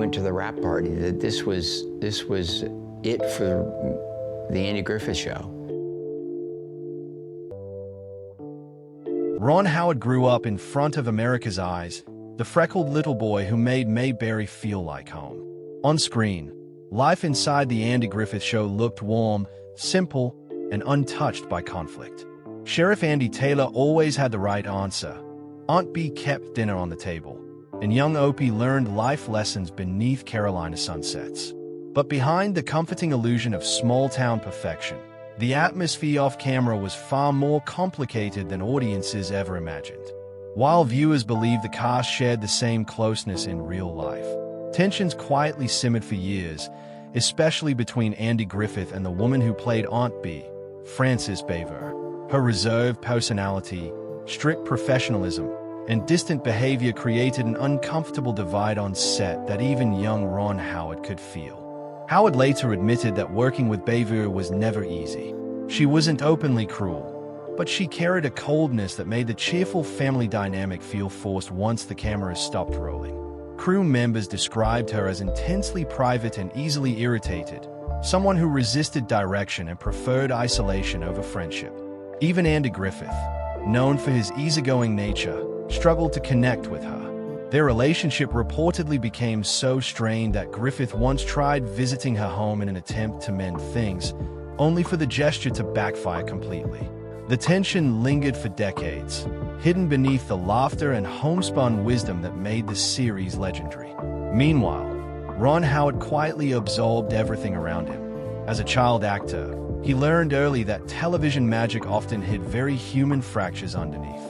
went to the wrap party, that this was it for the Andy Griffith Show. Ron Howard grew up in front of America's eyes, the freckled little boy who made Mayberry feel like home. On screen, life inside the Andy Griffith Show looked warm, simple, and untouched by conflict. Sheriff Andy Taylor always had the right answer. Aunt Bee kept dinner on the table, and young Opie learned life lessons beneath Carolina sunsets. But behind the comforting illusion of small-town perfection, the atmosphere off-camera was far more complicated than audiences ever imagined. While viewers believed the cast shared the same closeness in real life, tensions quietly simmered for years, especially between Andy Griffith and the woman who played Aunt Bee, Frances Baver. Her reserved personality, strict professionalism, and distant behavior created an uncomfortable divide on set that even young Ron Howard could feel. Howard later admitted that working with Baver was never easy. She wasn't openly cruel, but she carried a coldness that made the cheerful family dynamic feel forced once the cameras stopped rolling. Crew members described her as intensely private and easily irritated, someone who resisted direction and preferred isolation over friendship. Even Andy Griffith, known for his easygoing nature, struggled to connect with her. Their relationship reportedly became so strained that Griffith once tried visiting her home in an attempt to mend things, only for the gesture to backfire completely. The tension lingered for decades, hidden beneath the laughter and homespun wisdom that made the series legendary. Meanwhile, Ron Howard quietly absorbed everything around him. As a child actor, he learned early that television magic often hid very human fractures underneath.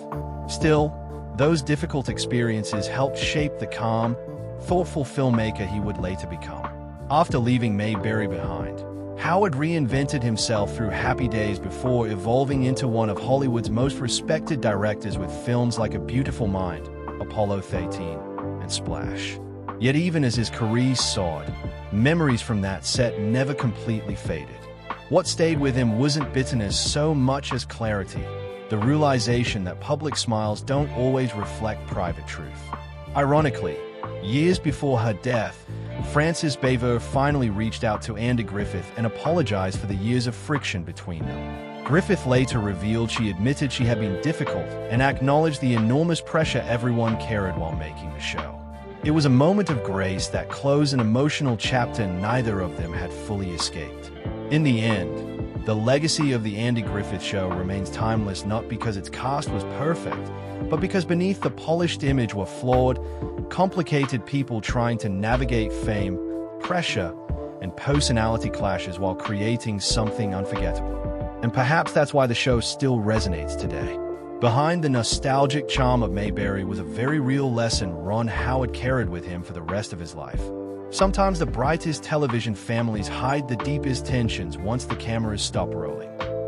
Still, those difficult experiences helped shape the calm, thoughtful filmmaker he would later become. After leaving Mayberry behind, Howard reinvented himself through Happy Days before evolving into one of Hollywood's most respected directors with films like A Beautiful Mind, Apollo 13, and Splash. Yet even as his career soared, memories from that set never completely faded. What stayed with him wasn't bitterness so much as clarity, the realization that public smiles don't always reflect private truth. Ironically, years before her death, Frances Baver finally reached out to Andy Griffith and apologized for the years of friction between them. Griffith later revealed she admitted she had been difficult and acknowledged the enormous pressure everyone carried while making the show. It was a moment of grace that closed an emotional chapter neither of them had fully escaped. In the end, the legacy of The Andy Griffith Show remains timeless not because its cast was perfect, but because beneath the polished image were flawed, complicated people trying to navigate fame, pressure, and personality clashes while creating something unforgettable. And perhaps that's why the show still resonates today. Behind the nostalgic charm of Mayberry was a very real lesson Ron Howard carried with him for the rest of his life. Sometimes the brightest television families hide the deepest tensions once the cameras stop rolling.